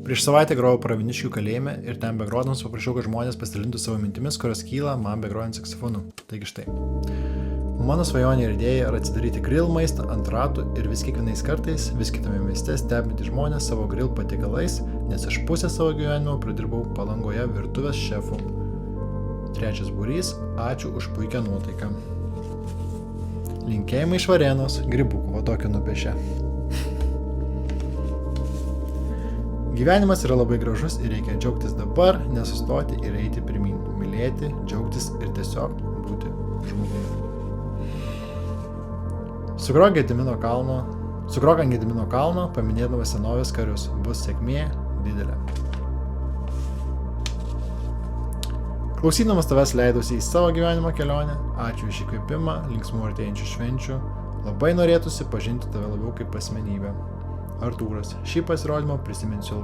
Prieš savaitę grojau Pravieniškių kalėjime ir ten begrodams paprašiau, kad žmonės pasidalintų savo mintimis, kurios kyla man begrojant saksofonu. Taigi štai. Mano svajonė ir idėja yra atsidaryti grill maistą ant ratų ir vis kiekvienais kartais, vis kitame mieste stebinti žmonės savo grill patiekalais, nes aš pusę savo gyvenimo pradirbau Palangoje virtuvės šefu. Trečias būrys, ačiū už puikią nuotaiką. Linkėjimai iš Varėnos, grybukų va tokį nupiešė. Gyvenimas yra labai gražus ir reikia džiaugtis dabar, nesustoti ir eiti pirmyn, mylėti, džiaugtis ir tiesiog būti žmogumi. Sugrok ant Gedimino kalno, paminėdamas senovės karius, bus sėkmė didelė. Klausydamas tavęs leidausi į savo gyvenimo kelionę, ačiū už įkvėpimą, linksmų artėjančių švenčių, labai norėtųsi pažinti tave labiau kaip asmenybę. Artūras, šį pasirodymą prisiminsiu ilgai.